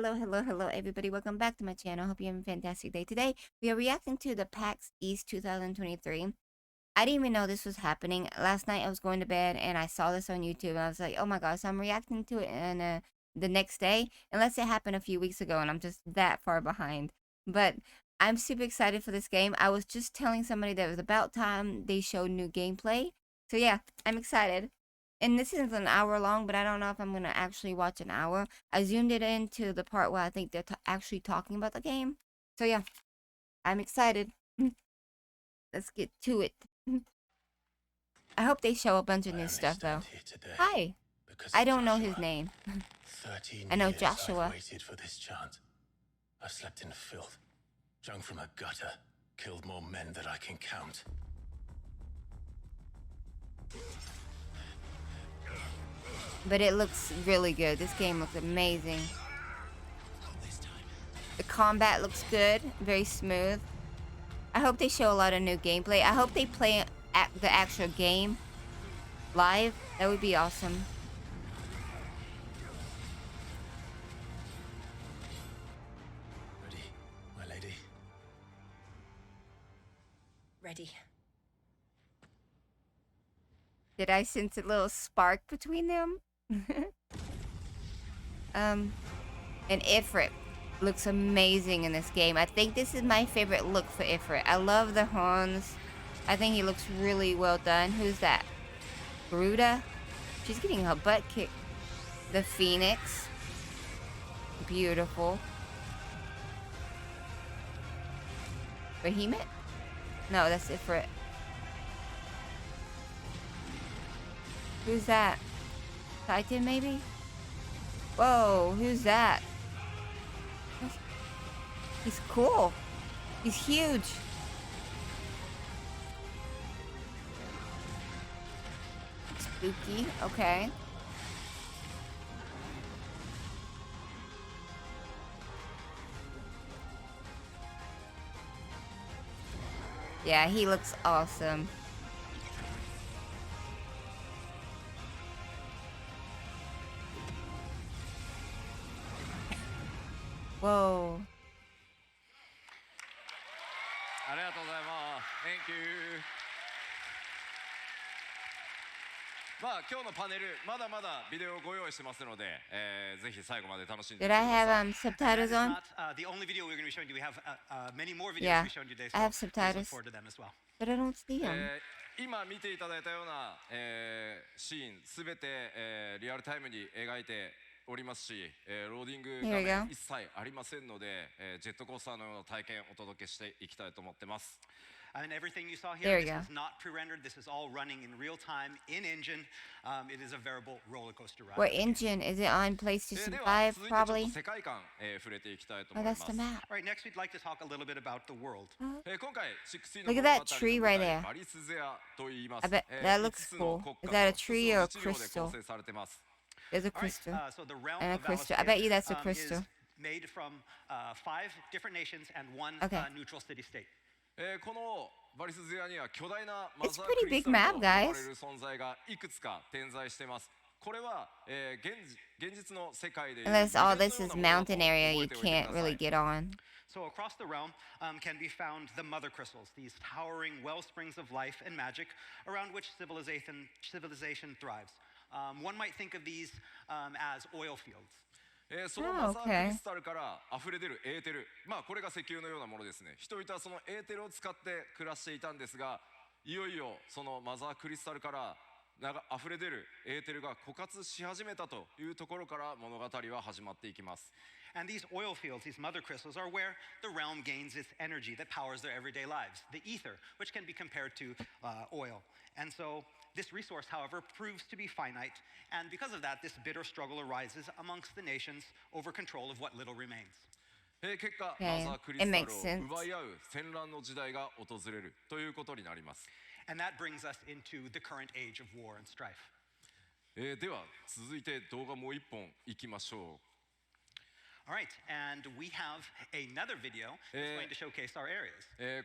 Hello, everybody. Welcome back to my channel. Hope you're having a fantastic day. Today, we are reacting to the PAX East 2023. I didn't even know this was happening. Last night, I was going to bed, and I saw this on YouTube, and I was like, oh my gosh, so I'm reacting to it and the next day, unless it happened a few weeks ago, and I'm just that far behind. But I'm super excited for this game. I was just telling somebody that it was about time they showed new gameplay. So yeah, I'm excited. And this is an hour long, but I don't know if I'm gonna actually watch an hour. I zoomed it into the part where I think they're actually talking about the game. So yeah, I'm excited. Let's get to it. I hope they show a bunch of new stuff though. Hi. I don't know his name. 13 I know years Joshua. I've waited for this chance. I've slept in filth, drunk from a gutter, killed more men than I can count. But it looks really good. This game looks amazing. The combat looks good, very smooth. I hope they show a lot of new gameplay. I hope they play the actual game live. That would be awesome. Ready, my lady? Ready. Did I sense a little spark between them? And Ifrit looks amazing in this game. I think this is my favorite look for Ifrit. I love the horns. I think he looks really well done. Who's that? Gruda? She's getting her butt kicked. The Phoenix. Beautiful. Behemoth? No, that's Ifrit. Who's that? Titan, maybe? Whoa, who's that? He's cool. He's huge. Spooky, okay. Yeah, he looks awesome. Whoa. ありがとうございます。Thank you. まあ今日のパネルまだまだビデオをご用意してますので、ぜひ最後まで楽しんで Did みてく I ださい。 have subtitles on? Not the only video we're going to be showing you. We have many more videos Yeah, we'll be showing you today. I have So please subtitles. look forward to them as well. But I don't see him. 今見ていただいたような、シーンすべて、リアルタイムに描いておりますし、ローディング画 Here we go. 面一切ありませんので、ジェットコースターのような体験をお届けしていきたいと思ってます。 And everything you saw There here, we this go. is not pre-rendered. This is all running in real time in engine. It is a veritable roller coaster ride. What engine? Is it on PlayStation では 5 続いてちょっと probably? 世界観、触れていきたいと Oh, 思いま that's す。 the map. All right, next we'd like to talk a little bit about the world. 今回16 Look の at 物 that 語 tree の right 舞台 there. バリスゼアと言います。 I bet that 5 looks つの cool. 国 Is 家 that a と tree or a 1つの日常で構 crystal? 成されてます。 There's a All right, crystal. so the realm And a of crystal. I Valisphere, bet you that's a is crystal. made from 5 different nations and one Okay. neutral city-state. このバリスゼアには巨大なマ It's ザー pretty クリス big タル map, と呼ば guys. れる存在がいくつか点在しています。これは、現実の世界でいう Unless all 無限 this のよう is なものだと mountain area 覚 you えておいて can't くださ really い。 get on. So across the realm can be found the mother crystals, these towering well springs of life and magic around which civilization thrives. One might think of these as oil fields. そのマザークリスタルから溢れ出るエーテル、まあこれが石油のようなものですね。人々はそのエーテルを使って暮らしていたんですが、いよいよそのマザークリスタルから溢れ出るエーテルが枯渇し始めたというところから物語は始まっていきます。 And these oil fields, these mother crystals, are where the realm gains its energy that powers their everyday lives, the ether, which can be compared to oil. And so this resource, however, proves to be finite, and because of that, this bitter struggle arises amongst the nations over control of what little remains. 結果、 Okay, マザークリ it スタ makes ルを sense. 奪い合う戦乱の時代が訪れるということになります。 And that brings us into the current age of war and strife. では続いて動画もう一本いきましょう。 All right, and we have another video that's going to showcase our areas.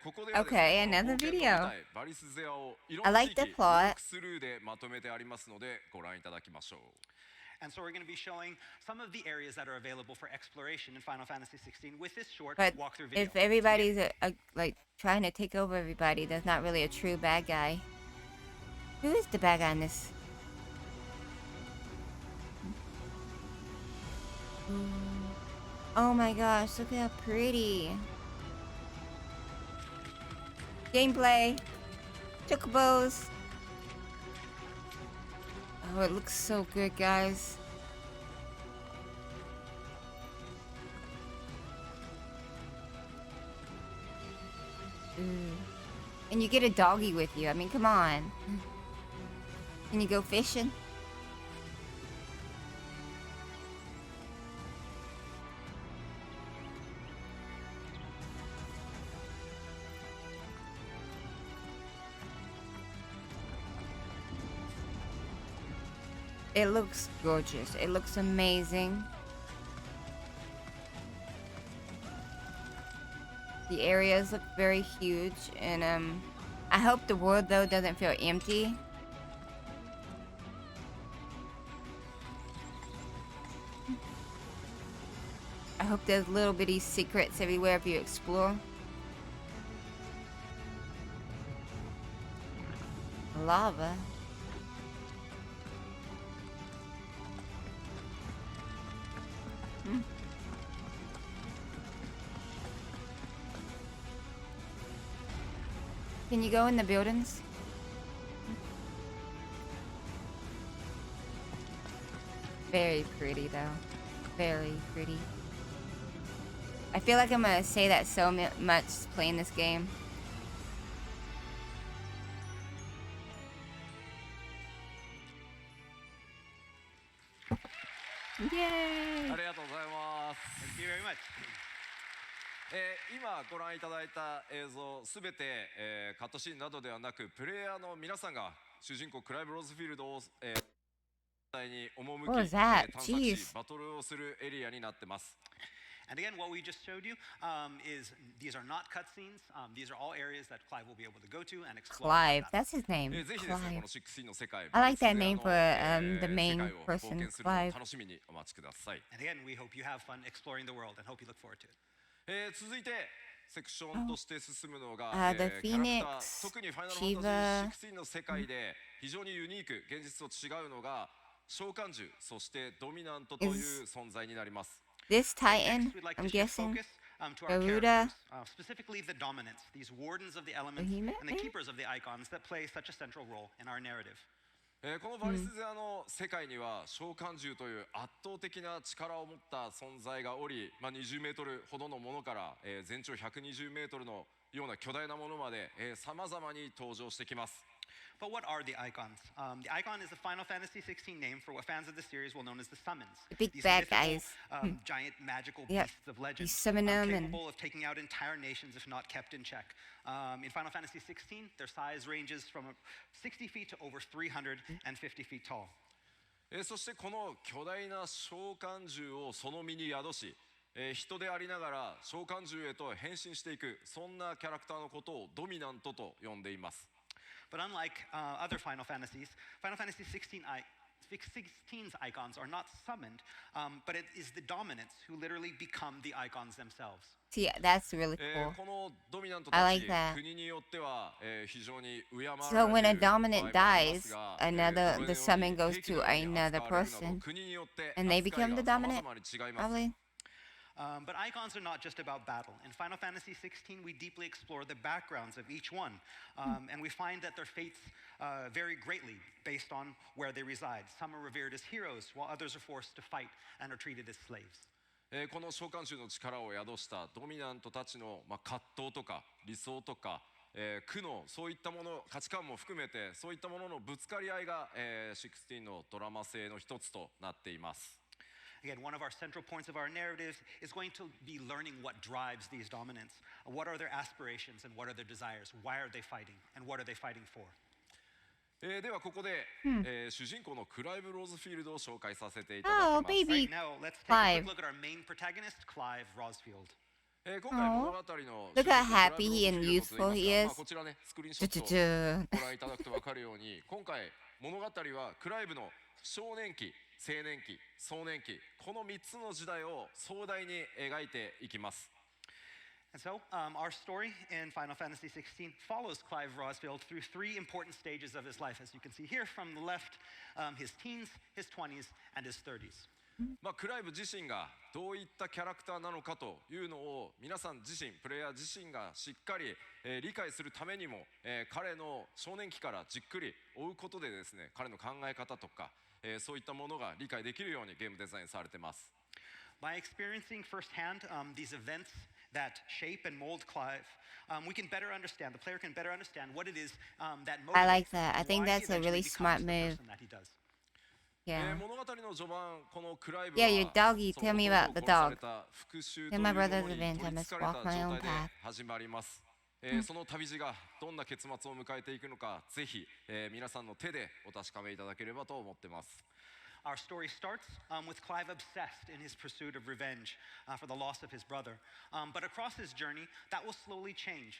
ここではです Okay, ね、 another 冒険の video. 舞台バリスゼアをいろん I な地 like 域 the ウォー plot. クスルーでまとめてありますのでご覧いただきましょう。And so we're going to be showing some of the areas that are available for exploration in Final Fantasy 16 with this short But walkthrough video. if everybody's like trying to take over everybody, that's not really a true bad guy. Who is the bad guy in this? Oh my gosh, look at how pretty. Gameplay. Chocobos. Oh, it looks so good, guys. And you get a doggy with you. I mean, come on. Can you go fishing? It looks gorgeous. It looks amazing. The areas look very huge, and I hope the world though doesn't feel empty. I hope there's little bitty secrets everywhere if you explore. Lava. Can you go in the buildings? Very pretty though. Very pretty. I feel like I'm gonna say that so much playing this game. Yay! ありがとうございます。 Thank you very much. 今ご覧いただいた映像すべて、カットシーンなどではなくプレイヤーの皆さんが主人公クライブ・ローズフィールドを、に赴 What き、 was that? 探索し Jeez. バトルをするエリアになってます。 And again, what we just showed you is these are not cutscenes. These are all areas that Clive will be able to go to and explore. Clive, that's his name. ぜひですね、こ Clive. の16の世界、 I like that バリ name ス for の the main 世界を冒 person, 険するのを Clive. 楽しみにお待ちください。 And again, we hope you have fun exploring the world and hope you look forward to it. 続いてセクションとして進むのが、 The キャラクター Phoenix, 特にファイナルファンタジー Shiva. 16の世界で非常にユニーク現実と違うのが召喚獣そしてドミナントという存在になります。 This Titan, Next, we'd like I'm to shift guessing. focus to our Garuda. characters, specifically the dominants, these wardens of the elements Behemoth, and the maybe? keepers of the icons that play such a central role in our narrative. このバリスゼアの世界には召喚獣という圧倒的な力を持った存在がおり、20メートルほどのものから、全長120メートルのような巨大なものまで、様々に登場してきます。 But what are the icons? The icon is the Final Fantasy 16 name for what fans of the series will know as the summons. The big These bad mythical, guys. Giant magical Yep. beasts of legend, You summon them and- capable of taking out entire nations if not kept in check. In Final Fantasy 16, their size ranges from 60 feet to over 350 feet tall. そしてこの巨大な召喚獣をその身に宿し、人でありながら召喚獣へと変身していくそんなキャラクターのことをドミナントと呼んでいます。 But unlike other Final Fantasies, Final Fantasy 16's icons are not summoned, but it is the dominants who literally become the icons themselves. See, that's really cool. このドミナント I た like ち that. 国によっては、非常に敬われ So when て a いる場合もあ dominant り dies, ますが、 another このよう the に summon goes 兵器 to のように another 扱われるなど person, 国によって and they 扱い become が the 様 dominant. 々に違います。 Probably. But icons are not just about battle. In Final Fantasy 16, we deeply explore the backgrounds of each one, and we find that their fates vary greatly based on where they reside. Some are revered as heroes, while others are forced to fight and are treated as slaves. この召喚獣の力を宿したドミナントたちの、葛藤とか理想とか、苦悩そういったもの価値観も含めてそういったもののぶつかり合いが、16のドラマ性の一つとなっています。 Again, one of our central points of our narrative is going to be learning what drives these dominants. What are their aspirations and what are their desires? Why are they fighting and what are they fighting for? ではここで、主人公のクライブ・ローズフィールドを紹介させていただきます。 Oh, baby. Right now, let's take a quick Clive. look at our main protagonist, Clive Rosfield. 今回物語の Look how 主人公 happy and クライブローズフィールドといい youthful he ますが is. こちらねスクリーンショットを Choo-choo-choo. ご覧いただくと分かるように今回物語はクライブの少年期青年期、壮年期、この3つの時代を壮大に描いていきます。And so, our story in Final Fantasy XVI follows Clive Rosfield through 3 important stages of his life, as you can see here from the left, his teens, his 20s, and his 30s. クライブ自身がどういったキャラクターなのかというのを皆さん自身、プレイヤー自身がしっかり、理解するためにも、彼の少年期からじっくり追うことでですね、彼の考え方とか、そういったものが理解できるようにゲームデザインされてます。By experiencing firsthand these events that shape and mold Clive, we can better understand, the player can better understand what it is that motivates I like that. I think why he that's a really eventually smart becomes the move. person that he does. Yeah. 物語の序盤、このクライブ Yeah, your は doggy. その Tell me 弟 about を the 殺され dog. た復讐 Then という my もの brother's に revenge. 取 I り must つかれ walk た my 状 own 態で path. 始まります。その旅路がどんな結末を迎えていくのか、ぜひ、皆さんの手でお確かめいただければと思ってます。Our story starts with Clive obsessed in his pursuit of revenge for the loss of his brother. But across his journey, that will slowly change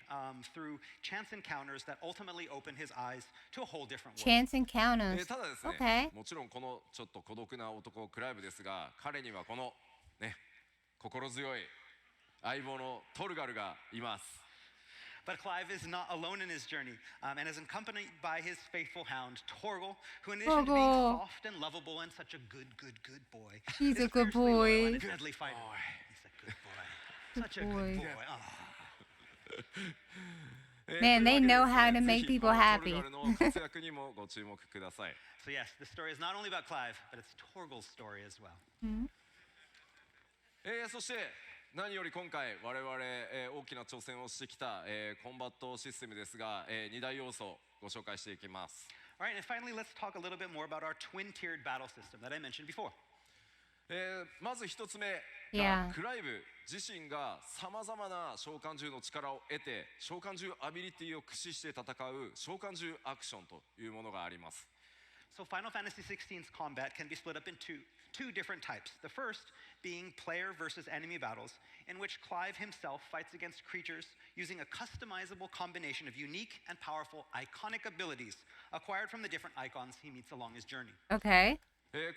through chance encounters that ultimately open his eyes to a whole different world. Chance encounters. ただですね、 Okay. もちろんこのちょっと孤独な男クライブですが、彼にはこのね、心強い相棒のトルガルがいます。But Clive is not alone in his journey and is accompanied by his faithful hound, Torgal, who in addition to being Torgal. soft and lovable and such a good boy, He's is a good fiercely loyal and boy. a deadly fighter. He's a good boy. Such a good boy. boy. Man, they という know わ how け to で make ですね、ぜひ people この happy. トルガルの活躍にもご注目ください。So yes, the story is not only about Clive, but it's Torgal's story as well. そして何より今回我々、大きな挑戦をしてきた、コンバットシステムですが、2大要素をご紹介していきます。 All right, and finally, let's talk a little bit more about our twin-tiered battle system that I mentioned before. まず一つ目 Yeah. がクライブ自身がさまざまな召喚獣の力を得て召喚獣アビリティを駆使して戦う召喚獣アクションというものがあります。 So Final Fantasy XVI's combat can be split up into two different types. The first being player versus enemy battles, in which Clive himself fights against creatures using a customizable combination of unique and powerful iconic abilities acquired from the different icons he meets along his journey. Okay.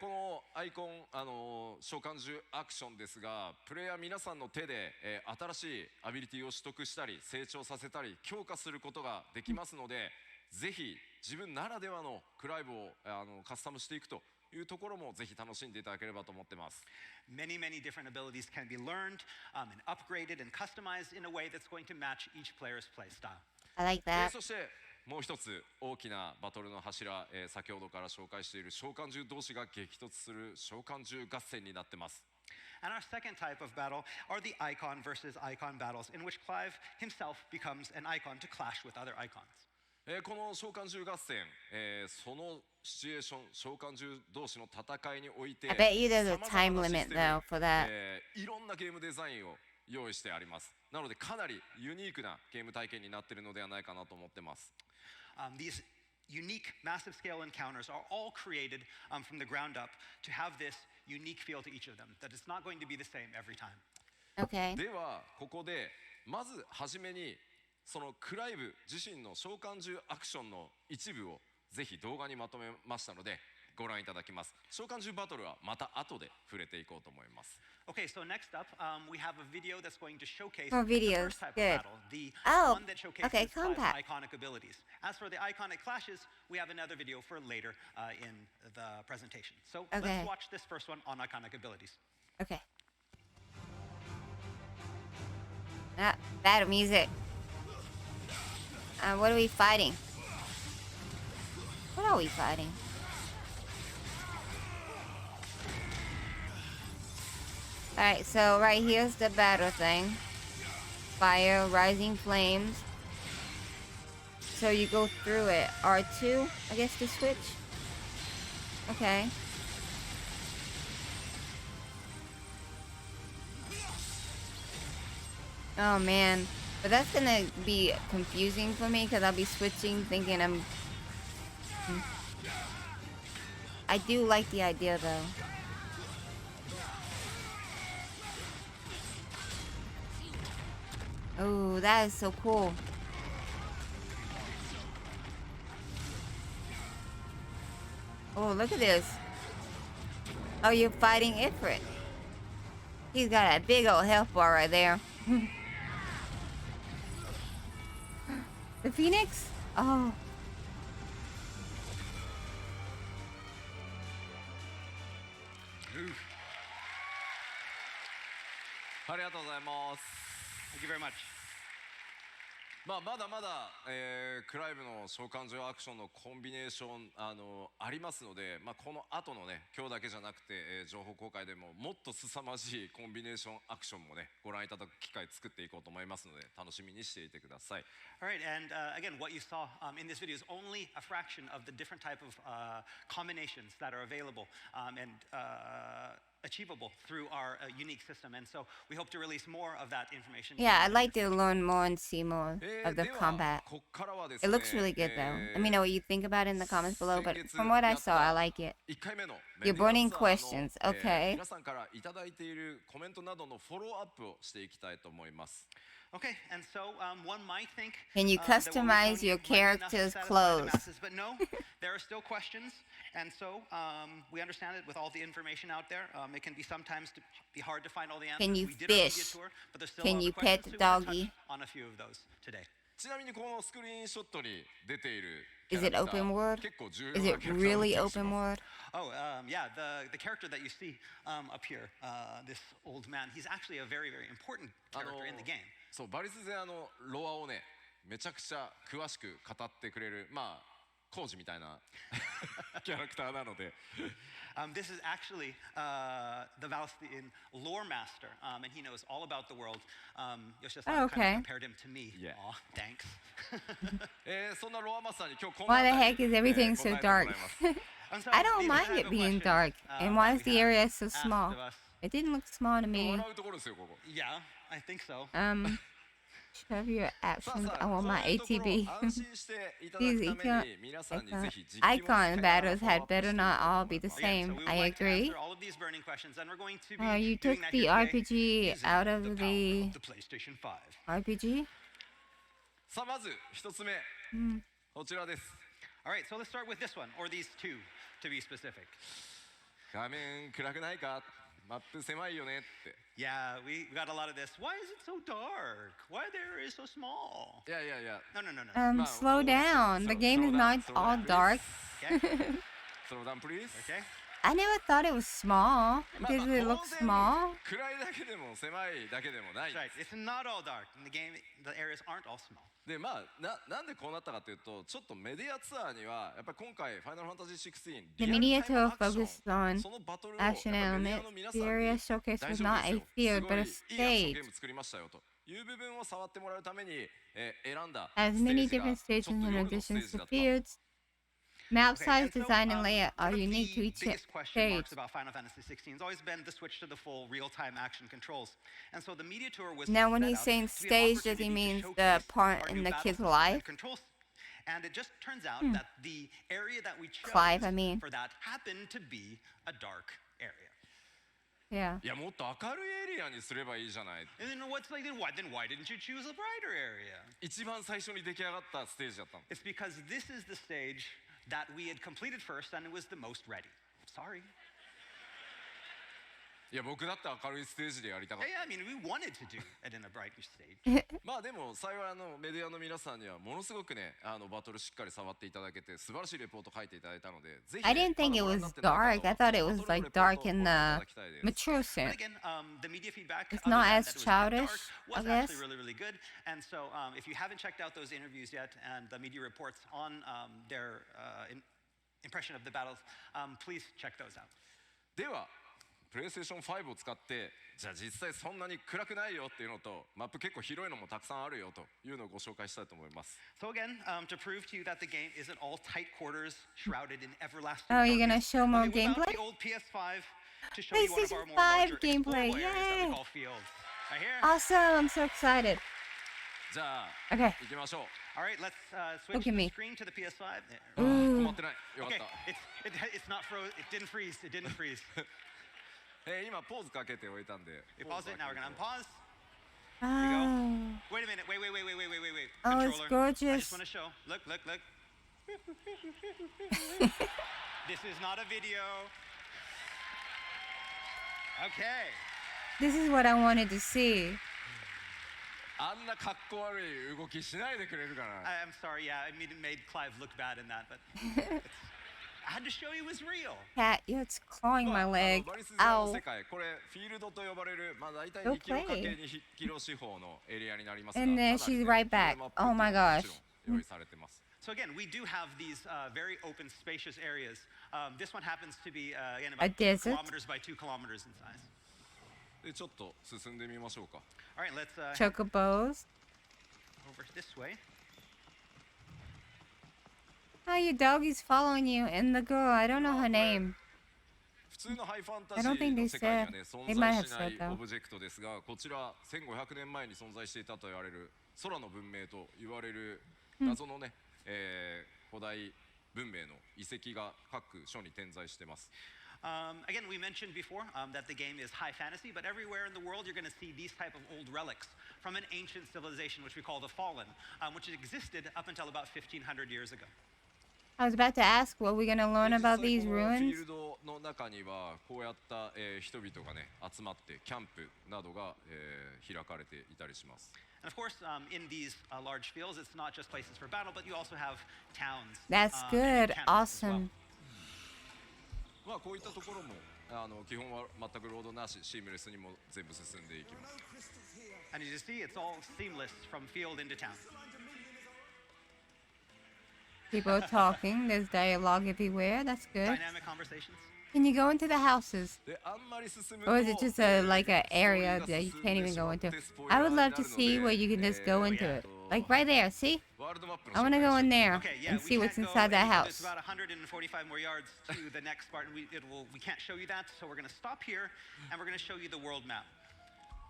このアイコン、召喚獣アクションですが、プレイヤー皆さんの手で、新しいアビリティを取得したり成長させたり強化することができますので、ぜひ自分ならではのクライブをカスタムしていくというところもぜひ楽しんでいただければと思ってます。 Many different abilities can be learned and upgraded and customized in a way that's going to match each player's play style. I like that. そしてもう一つ大きなバトルの柱、先ほどから紹介している召喚獣同士が激突する召喚獣合戦になってます。 And our second type of battle are the icon versus icon battles, in which Clive himself becomes an icon to clash with other icons. この召喚獣合戦、そのシチュエーション召喚獣同士の戦いにおいて I bet you there's a 様々 time なシ limit ステム though for that. いろんなゲームデザインを用意してあります。なのでかなりユニークなゲーム体験になっているのではないかなと思ってます。 These unique, massive scale encounters are all created from the ground up to have this unique feel to each of them, that it's not going to be the same every time. Okay. ではここでまずはじめにそのクライブ自身の召喚獣アクションの一部をぜひ動画にまとめましたのでご覧いただきます。召喚獣バトルはまた後で触れていこうと思います。 Okay, so next up, we have a video that's going to showcase More the videos. first type Good. of battle, the Oh, one that showcases okay, Clive's combat. iconic abilities. As for the iconic clashes, we have another video for later in the presentation. So Okay. let's watch this first one on iconic abilities. Okay. Battle music. What are we fighting? What are we fighting? Alright, so right here's the battle thing. Fire, rising flames. So you go through it. R2, I guess, to switch. Okay. Oh man. But that's gonna be confusing for me because I'll be switching thinking I'm... I do like the idea though. Oh, that is so cool. Oh, look at this. Oh, you're fighting Ifrit. He's got a big old health bar right there. The Phoenix? Oh. ありがとうございます。 Thank you very much. まだまだ、クライブの召喚獣アクションのコンビネーションありますので、この後のね今日だけじゃなくて、情報公開でももっと凄まじいコンビネーションアクションもねご覧いただく機会作っていこうと思いますので楽しみにしていてください。 All right, and again, what you saw in this video is only a fraction of the different type of combinations that are available and achievable through our unique system. And so we hope to release more of that information. Yeah, I'd like to learn more and see more of the combat. こっからはです It ね looks really good though. Let me know what you think about it in the comments below, but from what I saw, I like it. 1回目の You're burning メディアツアーの questions, okay. 皆さんからいただいているコメントなどのフォローアップをしていきたいと思います。 Okay, and so one might think Can you that what we're customize showing your might be enough to character's satisfy the clothes? masses, but no, there are still questions, and so we understand it with all the information out there. It can be sometimes be hard to find all the answers. Can you We did a media fish? tour, but there's still Can a lot you of questions, pet so we're gonna doggy? touch on a few of those today. ちなみにこのスクリーンショットに出ている Is it open world? 結構重要 Is な it キャラクターな really 気がし open ます world? Oh, yeah, the character that you see up here, this old man, he's actually a very, very important character in the game. そうバリス勢ロアをねめちゃくちゃ詳しく語ってくれるコージみたいなキャラクターなので This is actually the Valstian lore master, and he knows all about the world. Yoshida-san Oh, kind okay. of compared him to me. Yeah. Aw, thanks. そんなロアマスターに今日こん Why な the heck is everything 答 so えてもらい dark? ます And so I don't these are the mind type it of being questions, dark. And why that is we the have area so asked small? of us. It didn't look small to me. 笑うところですよここ Yeah, I think so. Show your さ actions. あ I want こ my ういうところ ATB. 安心していただくために皆さんにぜひ実機も Icon battles had better not all be the Again, so same. we would I like to agree. answer all of these burning questions, and we're going to be Oh, you doing took that the here today RPG using out of the power the of the PlayStation 5. RPG? さあまず一つ目こちらです All right, so let's start with this one, or these two, to be specific. 画面暗くないかマップ狭いよねって Yeah, we got a lot of this. Why is it so dark? Why the area is so small? いやいやいや No, no, no, no. Um, slow down. The game is not all dark. Okay, Slow down please okay. I never thought it was small. まあ Does it 当 look 然 small? 暗いだけでも狭いだけでもない That's right. It's not all dark. In the game, the areas aren't all small. でなんでこうなったかというとちょっとメディアツアーにはやっぱり今回ファイナルファンタジー16 The リアル media タイム tour アクション focused on そのバトルをやっぱ action りメディ element. アの皆さ The んに area showcase 大 was 丈夫 not です a よ field, すご but い a いいアクション stage. ゲーム作りましたよという部分を触ってもらうために、選んだ Has ステ many ージが different ちょっ stations と and 夜のステー additions ジ to だった fields. Map Okay, size, and so, design, and layout one are of unique to the each biggest question stage. marks about Final Fantasy 16 has always been the switch to the full real-time action controls. And so the media tour was Now, when set he's out saying to be an stage, does he opportunity to mean the showcase part our in new the battle kid's systems life? and controls. And it just turns out that the area that we chose Clive, I mean. for that happened to be a dark area. Yeah. いやもっと明るいエリアにすればいいじゃない And then what's like, then why didn't you choose a brighter area? 一番最初に出来上がったステージだったの It's because this is the stage that we had completed first and it was the most ready. Sorry. いや僕だって明るいステージでやりたかっ Yeah, I mean, we wanted to do it in a brighter stage. たまあでも幸いメディアの皆さんにはものすごくねバトルしっかり触っていただけて素晴らしいレポート書いていただいたのでぜひ、ね、 I didn't think it was dark. I thought it was like dark in the mature But sense. again, the media feedback It's other not than as that it was childish, dark, was I guess. actually really, really good. And so if you haven't checked out those interviews yet and the media reports on their impression of the battles, please check those out. ではプレイステーション5を使ってじゃあ実際そんなに暗くないよっていうのとマップ結構広いのもたくさんあるよというのをご紹介したいと思います So again, to prove to you that the game isn't all tight quarters shrouded in everlasting Oh, you're gonna darkness, show more we whip out gameplay? the old PS5 to show you one of our PlayStation more 5 larger gameplay, explorable areas that yay! we call fields. Right here. Awesome! I'm so excited. じゃあ Okay. 行きましょう All right, let's switch Look at the me. screen to the PS5. うん止まってないよか Okay, った it's not froze. It didn't freeze. It didn't freeze. 今ポーズかけておいたんで We pause it. Now we're gonna unpause. Oh. Wait a minute. Wait. Oh, it's Controller. I gorgeous. just want to show. Look. This is not a video. Okay. This is what I wanted to see. あんなかっこ悪い動きしないでくれるかな。 I'm sorry, yeah, I made Clive look bad in that, but I had to show you it was real. Cat, it's clawing my まあ leg. バリスザの Ow. 世界、これフィールドと呼ばれる、まあ大体 Go 2キロかけ play. 2キロ四方のエリアになりますが、 And then かなりね she's right フィール back. ドマップっていう Oh の my がもち gosh. ろん用意されてます。 So again, we do have these very open, spacious areas. This one happens to be, again, A about 2 desert? kilometers by 2 kilometers in size. でちょっと進んでみましょうか。 All right, let's head Chocobos. over this way. Oh, your doggy's following you. And the girl, I don't know her name. 普通のハイファンタ I ジ don't think ー they の世界にはね said- they 存 might 在 have しない said though. オブジェクトですが、こちら1500年前に存在していたと言われる空の文明と言われる謎のね、古代文明の遺跡が各所に点在しています。 Again, we mentioned before that the game is high fantasy, but everywhere in the world you're going to see these type of old relics from an ancient civilization, which we call the Fallen, which existed up until about 1,500 years ago. I was about to ask what we're gonna learn 実際 about these このフィー ruins. ルドの中にはこうやった、人々がね集まってキャンプなどが、開かれていたりします。 And of course, in these large fields, it's not just places for battle, but you also have towns. That's and good. encampments as well. Awesome. まあこういったところも基本は全くロードなし、シームレスにも全部進んでいきます。 And as you see, it's all seamless from field into town. People talking. There's dialogue everywhere. That's good. Dynamic conversations. Can you go into the houses? であんまり進む Or と is it just a like an area that you can't even go into? I would love to see where you can just go into it. Like right there, see? ワールドマップ I の want to 紹 go 介 in を there Okay, yeah, and see we what's can't go inside that any- house. There's about 145 more yards to the next part, and we can't show you that, so we're going to stop here, and we're going to show you the world map.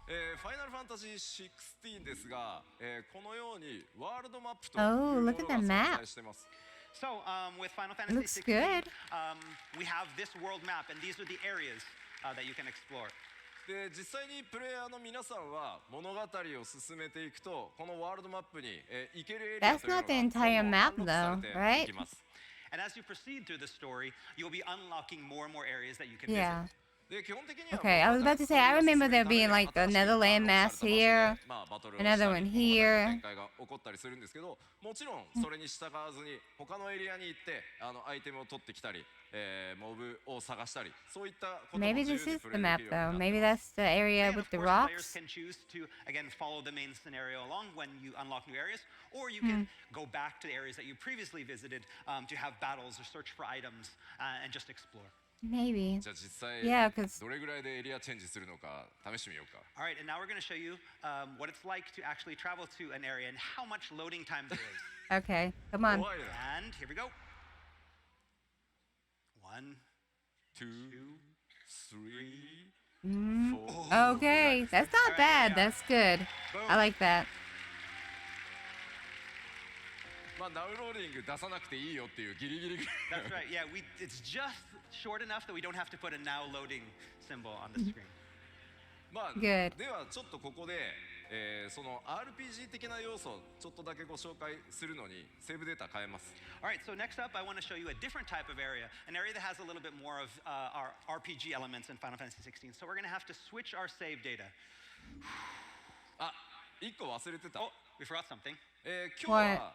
ファイナルファンタジー16ですが、このようにワールドマップと Oh, いうも look の at が the 存 map. 在しています。 So with Final Fantasy looks 16, good. We have this world map, and these are the areas that you can explore. で実際にプレイヤーの皆さんは物語を進めていくとこのワールドマップに、行けるエリア That's というの not the が entire どんどん map アンロックされて though, right? いきます。 And as you proceed through the story, you'll be unlocking more and more areas that you can Yeah. visit. で基本的には Okay, I was about to say, I remember there being like another landmass here, まあバトルを another したり one 物語の here. 展開が起こったりするんですけど、もちろんそれに従わずに他のエリアに行ってアイテムを取ってきたり、モブを探したり、そういったことも Maybe 自由 this に is プ the レイ map できるよう though. になって Maybe ます that's the area And with of the course, players rocks. can choose to, again, follow the main scenario along when you unlock new areas, or you can go back to the areas that you previously visited to have battles or search for items and just explore. Maybe. じゃあ実際 Yeah, 'cause どれぐらいでエリアチェンジするのか試してみようか。 All right, and now we're going to show you what it's like to actually travel to an area and how much loading time there is. Okay, come on. 怖いな。 And here we go. 1, 2, 3, Okay, that's not Alright, bad. yeah. That's good. I like that. まあナウローディング出さなくていいよっていうギリギリぐらい。 That's right. Yeah, it's just short enough that we don't have to put a now loading symbol on the screen. まあ Good. ではちょっとここで、その RPG 的な要素をちょっとだけご紹介するのにセーブデータ変えます。 All right, so next up, I want to show you a different type of area, an area that has a little bit more of our RPG elements in Final Fantasy 16. So we're going to have to switch our save data. あ、1個忘れてた。 Oh, we forgot something. 今日は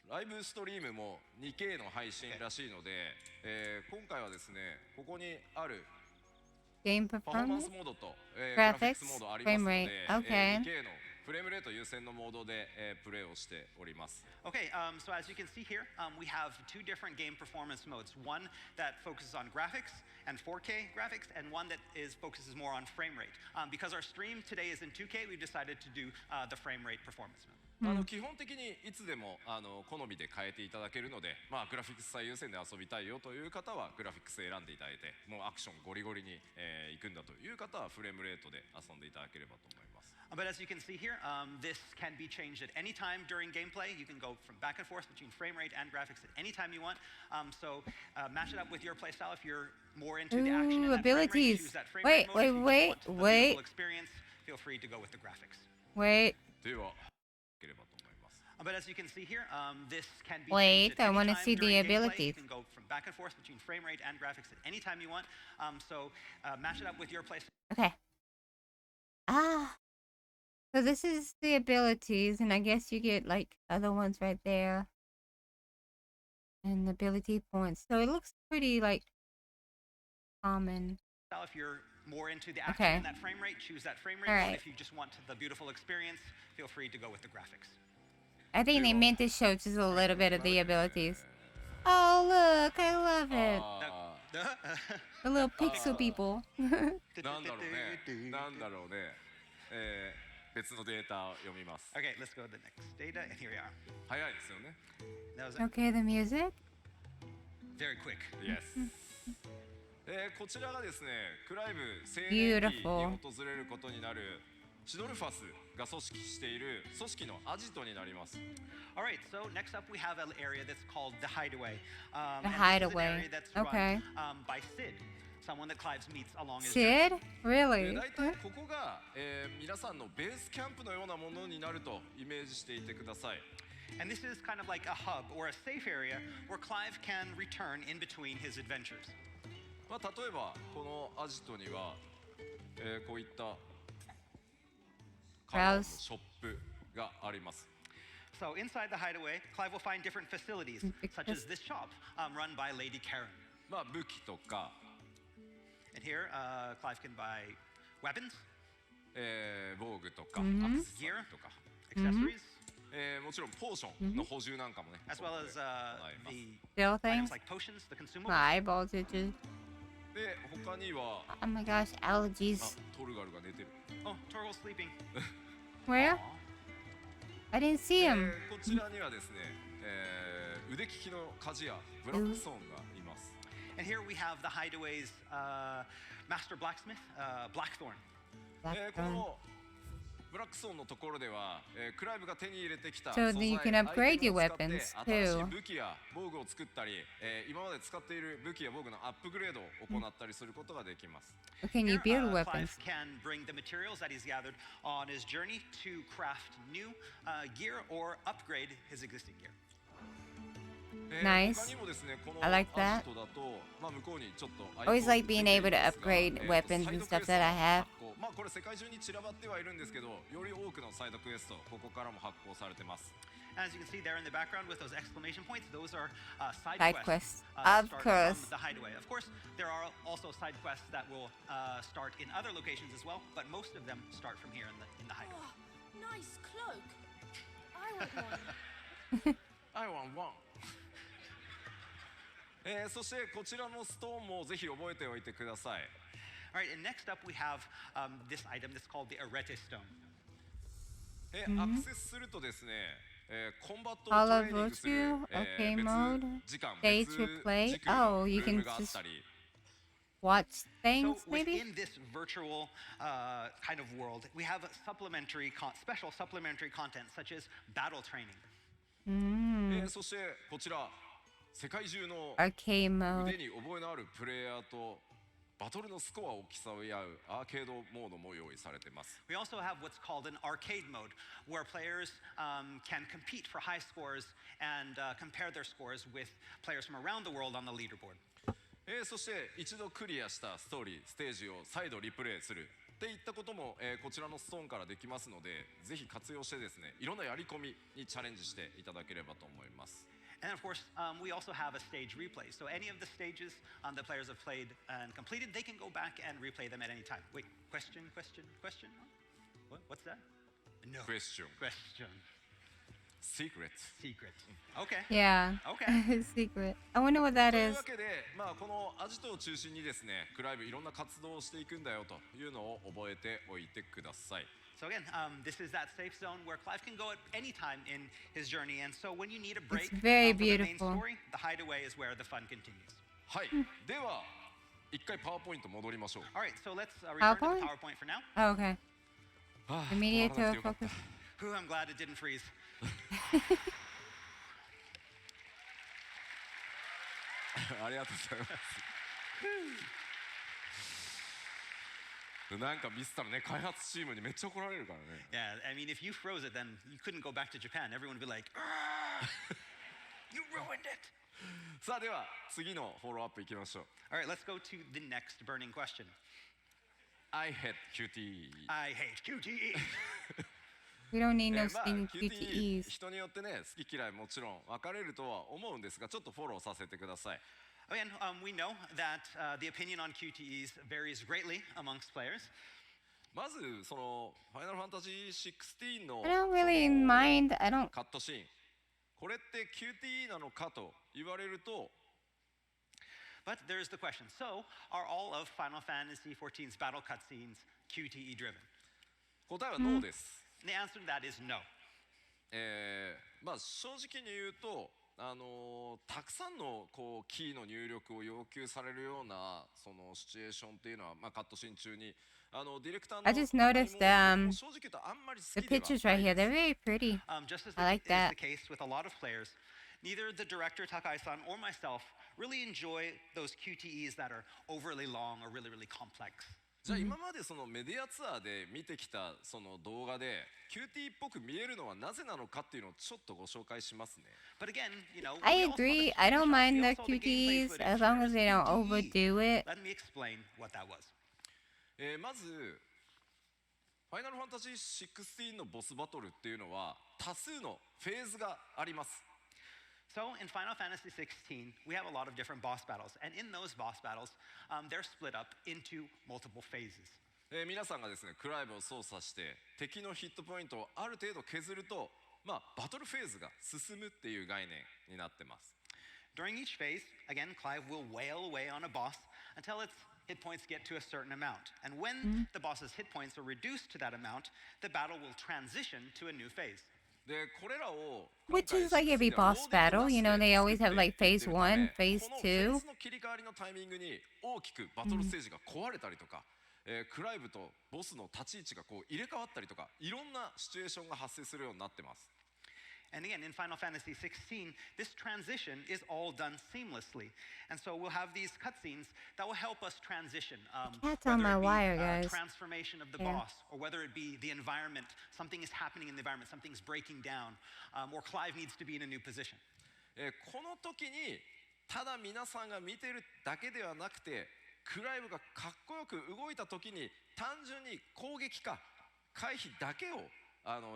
ライブストリームも 2K の配信らしいので、今回はですね、ここにある Game パフォーマン performance? スモードと、グラフィックスモードありますの Graphics, で、 frame rate, okay. 2K のフレームレート優先のモードで、プレイをしております。 Okay, so as you can see here, we have two different game performance modes. One that focuses on graphics and 4K graphics, and one that focuses more on frame rate. Because our stream today is in 2K, we've decided to do the frame rate performance mode. 基本的にいつでも好みで変えていただけるので、まあ、グラフィックス最優先で遊びたいよという方はグラフィックス選んでいただいて、もうアクションゴリゴリに、行くんだという方はフレームレートで遊んでいただければと思います。 But as you can see here, this can be changed at any time during gameplay. You can go from back and forth between frame rate and graphics at any time you want. So match it up with your playstyle. If you're more into the action and Ooh, that frame rate, abilities. choose that frame Wait, rate mode. If you just wait, want a wait. visual experience, feel free to go with the graphics. Wait. では、ければと思います。But as you can see here, this can be Wait, changed at I any want to time see the during gameplay. abilities. You can go from back and forth between frame rate and graphics at any time you want. So match it up with your place. Okay. Ah. So this is the abilities, and I guess you get like other ones right there. And ability points. So it looks pretty like common. If you're more into the action and that frame rate, choose that frame rate mode. If you just want the beautiful experience, feel free to go with the graphics. I think they meant to show just a little bit of the abilities. Oh, look, I love it. The little pixel people. なんだろうね。なんだろうね。別のデータを読みます。Okay, let's go to the next data, and here we are. 早いですよね。That was Okay, the music. very quick. Yes. こちらがですね、クライブ青年期に訪れることになるシドルファスが組織している組織のアジトになります。All right, so next up we have an area that's called the Hideaway. The Hideaway. Okay. By Sid, someone that Clive meets along his Sid? Really? 大体ここが、皆さんのベースキャンプのようなものになるとイメージしていてください。And this is kind of like a hub or a safe area where Clive can return in between his adventures. まあ例えばこのアジトには、こういったカラーのショップがあります。So inside the Hideaway, Clive will find different facilities, such as this shop run by Lady Karen. まあ武器とか、And here, Clive can buy weapons, 防具とか、アクセサリーとか、accessories, もちろんポーションの補充なんかもね。as well as the Still items things? like potions, the consumables. My eyeballs itches. で他には、 Oh my gosh, allergies. トルガルが寝てる。Oh, Torgal's sleeping. Where? I didn't see him. こちらにはですね、腕利きの鍛冶屋ブラックソーンがいます。And here we have the Hideaway's master blacksmith, Blackthorn. このブラックソーンのところでは、クライブが手に入れてきた So 素 that you 材 can アイ upgrade テム your を使って weapons 新しい too. 武器や防具を作ったり、今まで使っている武器や防具のアップグレードを行ったりすることができます。Can you Here, build weapons? Clive can bring the materials that he's gathered on his journey to craft new gear or upgrade his existing gear. Nice. 他にもですね、この I like ア that. ジトだと、まあ向こうにちょっと Always like being able to upgrade weapons and stuff that I have. まあこれ世界中に散らばってはいるんですけど、より多くのサイドクエストここからも発行されてます。As you can see there in the background with those exclamation points, those are side Side quests. quests. Of start course. from the Hideaway. Of course, there are also side quests that will start in other locations as well, but most of them start from here in the Hideaway. Oh, nice cloak. I want one. I want one. そしてこちらのストーンもぜひ覚えておいてください。All right, and next up we have this item that's called the Arete Stone. アクセスするとですね、コンバット Hall ト of レーニングする、 Virtue, okay 別 mode, 時間、 stage 別 to play. 時間 Oh, you ルー can ムがあっ just たり、 watch So things, maybe? within this virtual kind of world, we have special supplementary content such as battle training. そしてこちら世界中の Arcade mode. 腕に覚えのあるプレイヤーとバトルのスコアを競い合うアーケードモードも用意されています。We also have what's called an arcade mode, where players can compete for high scores and compare their scores with players from around the world on the leaderboard. そして一度クリアしたストーリー、ステージを再度リプレイするっていったことも、こちらのストーンからできますので、ぜひ活用してですね、いろんなやり込みにチャレンジしていただければと思います。And of course, we also have a stage replay. So any of the stages that players have played and completed, they can go back and replay them at any time. Wait, question? What's that? No. Question. Secret. Okay. Yeah. Okay. Secret. I wonder what that という is. わけで、まあこのアジトを中心にですね、クライブいろんな活動をしていくんだよというのを覚えておいてください。So again, this is that safe zone where Clive can go at any time in his journey. And so when you need a break It's very from the main beautiful. story, the Hideaway is where the fun continues. はい。では一回パワーポイント戻りましょう。 All right, so let's return to the PowerPoint? PowerPoint for now. Oh, okay. はあ Immediate 止まらなくて to よかった focus. Whew, I'm glad it didn't freeze. ありがとうございます。なんかミスったらね、開発チームにめっちゃ怒られるからね。Yeah, I mean, if you froze it, then you couldn't go back to Japan. Everyone would be like, "Ah, you ruined it." さあでは次のフォローアップいきましょう。 All right, let's go to the next burning question. I hate QTE. I hate QTE. We don't need no まあ stinking QTE QTEs. 人によってね好き嫌いもちろん分かれるとは思うんですが、ちょっとフォローさせてください。 Again, we know that the opinion on QTEs varies greatly amongst players. まずそのファイナルファンタジー16の I don't really その mind. I don't. カットシーン、これって QTE なのかと言われると、 But there's the question. So, are all of Final Fantasy XIV's battle cutscenes QTE driven? 答えはノーです。 And the answer to that is no. まあ正直に言うと、たくさんのこうキーの入力を要求されるようなそのシチュエーションっていうのは、まあ、カットシーン中にディレクターの I just noticed も正直言うとあんまり好 The きでは pictures な right い here, です。 they're very pretty. Just as I like is that. the case with a lot of players, neither the director Takai-san or myself really enjoy those QTEs that are overly long or really, really complex. じゃあ今までそのメディアツアーで見てきたその動画で QT っぽく見えるのはなぜなのかっていうのをちょっとご紹介しますね。 But again, you know, I we all saw the agree. I don't screenshots, mind we the all saw the gameplay QTEs footage. as long as they don't Here's overdo it. Let me explain what that was. まずファイナルファンタジー16のボスバトルっていうのは多数のフェーズがあります。 So in Final Fantasy XVI, we have a lot of different boss battles, and in those boss battles, they're split up into multiple phases. 皆さんがですねクライブを操作して敵のヒットポイントをある程度削ると、まあ、バトルフェーズが進むっていう概念になってます。 During each phase, again, Clive will wail away on a boss until its hit points get to a certain amount. And when the boss's hit points are reduced to that amount, the battle will transition to a new phase. でこれらを Which is like every boss battle. You know, they always have like phase 1, phase このフェー 2. ズの切り替わりのタイミングに大きくバトルステージが壊れたりとか、クライブとボスの立ち位置がこう入れ替わったりとか、いろんなシチュエーションが発生するようになってます。 And again, in Final Fantasy XVI, this transition is all done seamlessly. And so we'll have these cutscenes that will help us transition. Cat's on my whether it be, wire, guys. transformation of the Yeah. boss, or whether it be the environment, something is happening in the environment, something's breaking down, or Clive needs to be in a new position. この時にただ皆さんが見てるだけではなくて、クライブがかっこよく動いた時に単純に攻撃か回避だけを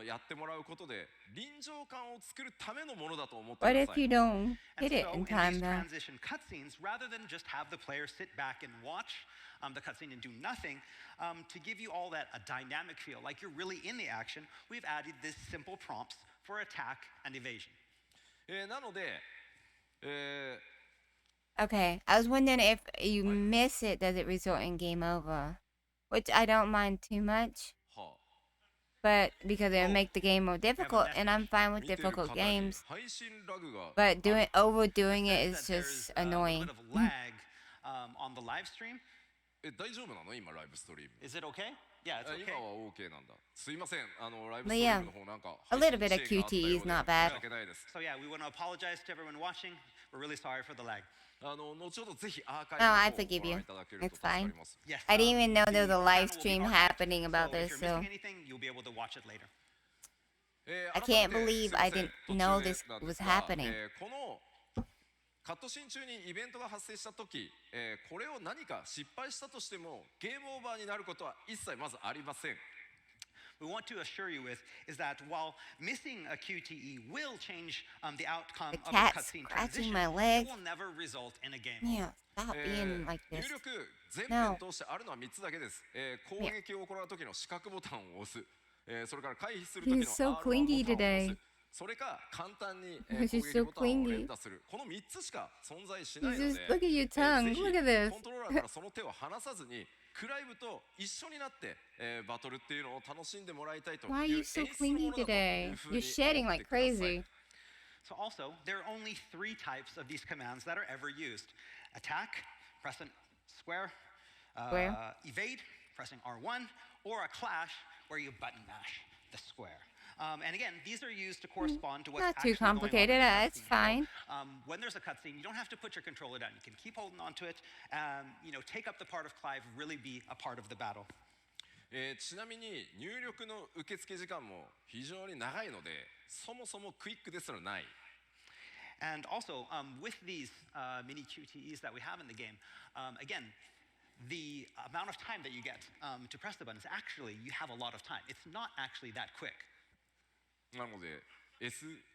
やってもらうことで臨場感を作るためのものだと思ってく What だ if さい。 you don't And hit it so in in time these though? transition cutscenes, rather than just have the player sit back and watch the cutscene and do nothing, to give you all that a dynamic feel, like you're really in the action, we've added this simple prompts for attack and evasion. なので、Okay, I was wondering if you miss it, does it result in game over? Which I don't mind too much, はあ but because it Oh. would make the game more difficult, message. and I'm fine with 見てる difficult 方に games. 配信ラグが But overdoing it Says is that just there's a little annoying. bit of lag on the live stream. 大丈夫なの今ライブストリーム。 Is it okay? Yeah, it's 今 okay. は OK なんだ。すいません、ライブスト But リ yeah, ームの方なんか a little bit of 配信遅延 QTE is があ not った bad. ようで申し訳ないです。 So yeah, we want to apologize to everyone watching. We're really sorry for the lag. 後ほどぜひアーカイ No, I ブの方を forgive ご you. 覧いただけると It's 助かり fine. ます。 Yes. I didn't even know there was a the live channel will be stream archived, happening about so if this, you're so missing anything, you'll be able to watch it later. I can't believe I didn't know this was happening. このカットシーン中にイベントが発生した時、これを何か失敗したとしてもゲームオーバーになることは一切まずありません。 We want to assure you with is that while missing a QTE will change the outcome The of a cat's cutscene scratching transition, my it leg. will never result in a game. Yeah, stop being like 入 this. 力全編通してあるのは3つだけです。攻撃を行う時の四角ボタンを押す、それから回避する時の He's so R1 ボタンを clingy 押 today. す、それか簡単に、 He's 攻 just 撃 so ボタンを clingy. 連打する、この3つしか存在しない He's ので、 just look at your tongue. ぜひ Look at this. コントローラーからその手を離さずにクライブと一緒になって、バトルっていうのを楽しんでもらいたいという Why are 演 you 出 so のも clingy のだとい today? うふうに You're shedding 思って like ください。 crazy. So also, there are only 3 types of these commands that are ever used. Attack, pressing square, Square. evade, pressing R1, or a clash where you button mash the square. And again, these are used to correspond to what's Not actually too going on in the complicated. It's cutscene. So, fine. when there's a cutscene, you don't have to put your controller down. You can keep holding onto it. Take up the part of Clive, really be a part of the battle. ちなみに入力の受付時間も非常に長いので、そもそもクイックですらない。 And also, with these mini QTEs that we have in the game, again, the amount of time that you get to press the buttons, actually, you have a lot of time. It's not actually that quick. なので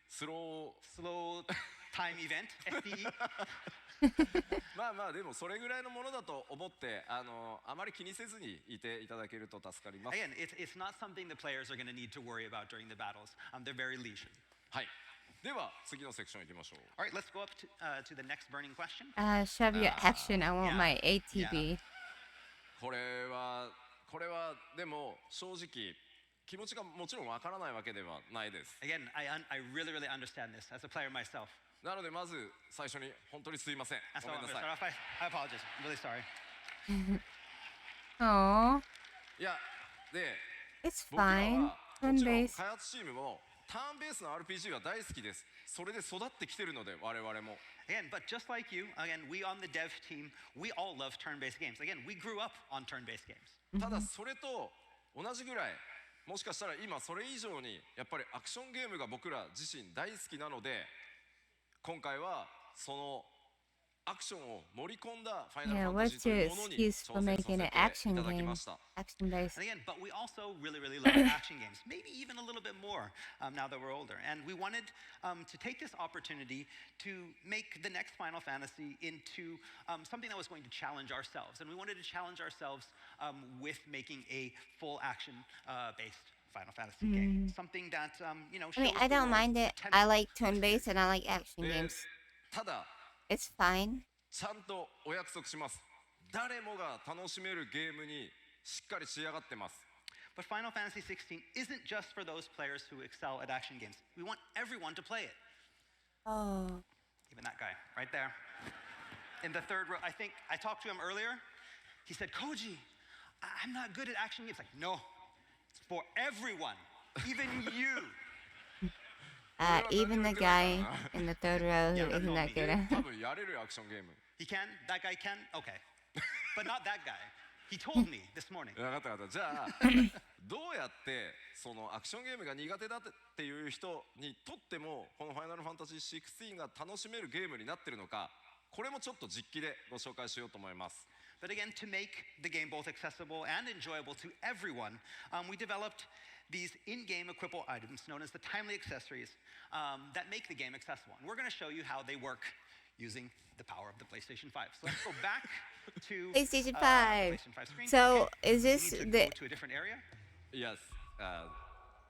スロ Slow time event, STE. ーまあまあでもそれぐらいのものだと思ってあまり気にせずにいていただけると助かります。 Again, it's not something the players are going to need to worry about during the battles. They're very leisure. はい。では次のセクション行きましょう。 All right, let's go up to the next burning question. Shove your action. I want yeah. my ATB. これはでも正直気持ちがもちろんわからないわけではないです。 Again, I really, really understand this as a player myself. なのでまず最初に本当にすいません。 And ご so めん I'm な going さ to い。 start off. I apologize. I'm really sorry. Oh, いやで it's 僕ら fine. はもちろん Turn-based. 開発チームもターンベースの RPG は大好きです。それで育ってきてるので我々も。 Again, but just like you, again, we on the dev team, we all love turn-based games. Again, we grew up on turn-based games. ただそれと同じぐらいもしかしたら今それ以上にやっぱりアクションゲームが僕ら自身大好きなので今回はそのアクションを盛り込んだファイナ Yeah, ルファンタジ what's ーと your いうものに excuse 挑 for 戦させ making て an い action ただき game? ました。 Action-based. And again, but we also really, really love action games, maybe even a little bit more now that we're older. And we wanted to take this opportunity to make the next Final Fantasy into something that was going to challenge ourselves. And we wanted to challenge ourselves with making a full action-based Final Fantasy game. Something that, you know, I mean, shows I the don't world mind it. potential. I like turn-based and I like action えー games. ただ It's fine. ちゃんとお約束します。誰もが楽しめるゲームにしっかり仕上がってます。 But Final Fantasy 16 isn't just for those players who excel at action games. We want everyone to play it. Oh. Even that guy, right there. In the third row, I think I talked to him earlier. He said, Koji, I'm not good at action games. Like, no, it's for everyone, even you. Even the guy in the third row who Yeah, isn't that good. 多分やれるアクションゲーム。 He can? That guy can? Okay. But not that guy. He told me this morning. 分かった分かった。じゃあどうやってそのアクションゲームが苦手だっていう人にとってもこのファイナルファンタジー16が楽しめるゲームになってるのか、これもちょっと実機でご紹介しようと思います。 But again, to make the game both accessible and enjoyable to everyone, we developed these in-game equipable items known as the timely accessories that make the game accessible. And we're going to show you how they work using the power of the PlayStation 5. So let's go back to PlayStation 5. PlayStation 5 screen. So, is We this need to the... go to a different area? Yes.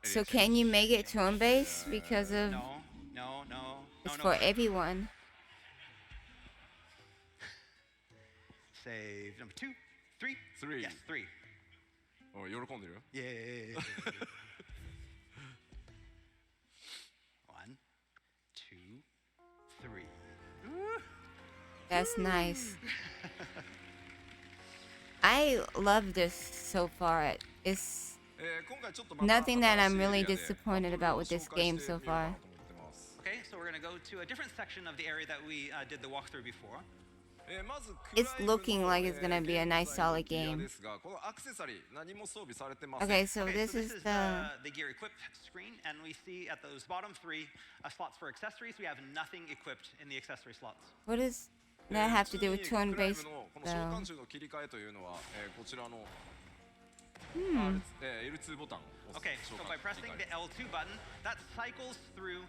So, can you make it turn-based? Because of... No. It's for everyone. Save number 2, 3. Three. Yes, 3. おい喜んでるよ。 Yeah. 1, 2, 3. That's nice. I love this so far. It's 今回ちょっとまた nothing that I'm 新しいエ really リアで disappointed about with this 紹介 game して so みようかな far. と思ってます。 Okay, so we're going to go to a different section of the area that we did the walkthrough before. まず It's looking like it's gonna be a nice solid game. ですが、このアクセサリー何も装備されてません。 Okay, so Okay, this so is the... the gear equipped screen, and we see at those bottom 3 slots for accessories, we have nothing equipped in the accessory slots. What does that have to do with 普通に turn-based クライムのこの召 though? 喚獣の切り替えというのは、こちらの、L2 ボタンを押す Okay, 召 so 喚 by 切 pressing り the 替え L2 button, that cycles through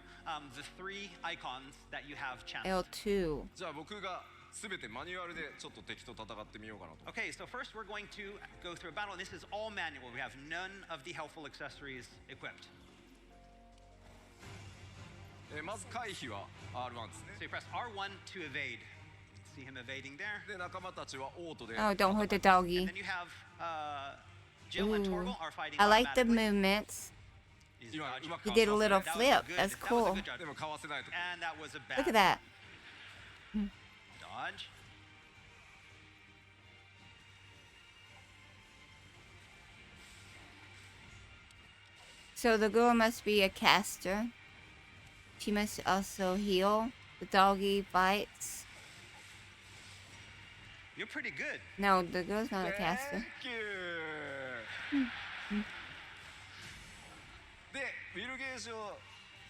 the 3 icons that you have channeled. L2. じゃあ僕がすべてマニュアルでちょっと敵と戦ってみようかなと。 Okay, so first we're going to go through a battle, and this is all manual. We have none of the helpful accessories equipped. まず回避は R1 ですね。 So you press R1 to evade. See him evading there. で仲間たちはオートで Oh, don't hurt the And doggy. then you have Jill and Ooh. Torgal are fighting I like the automatically. movements. He's You dodging. want- He did a little That was flip. good. That's That was a cool. good judgment. でもかわせないと。 And that was a bad. Look at that. Dodge. So the girl must be a caster. She must also heal. The doggy fights. You're pretty good. No, the girl's not a caster. Thank you. でウィルゲージを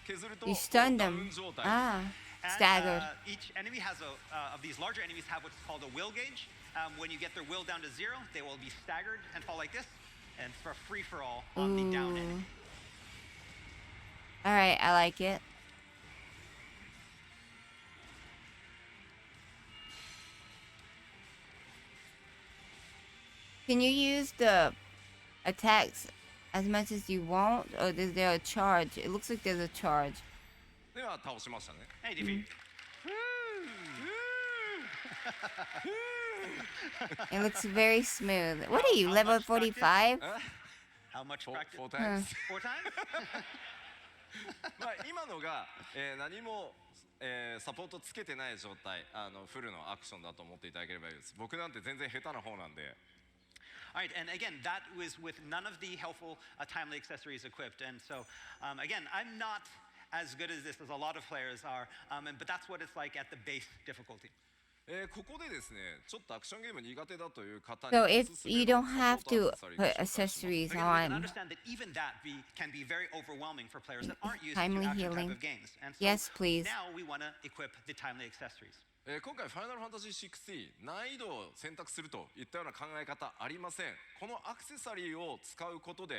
削ると You stun ダ them. ウン状態 Ah, And, staggered. each enemy has of these larger enemies have what's called a will gauge. When you get their will down to 0, they will be staggered and fall like this. And for free for all on the down Ooh. enemy. All right, I like it. Can you use the attacks as much as you want, or is there a charge? It looks like there's a charge. では倒しましたね Hey, defeat. It looks very smooth. What are you, How level much practice? 45? How much practice? 4 times Four times? まあ今のが、何も、サポートつけてない状態フルのアクションだと思っていただければいいです僕なんて全然下手な方なんで All right, and again, that was with none of the helpful timely accessories equipped. And so, again, I'm not as good as this as a lot of players are, but that's what it's like at the base difficulty. ここでですねちょっとアクションゲーム苦手だという方に So お if すすめ you の don't サ have ポー to トアクセサリー put ご紹介します accessories Again, we can on. understand that even that can be very overwhelming for players that aren't used Timely to action healing. type of games. And so Yes, please. now we want to equip the timely accessories. 今回ファイナルファンタジー16難易度を選択するといったような考え方ありませんこのアクセサリーを使うことで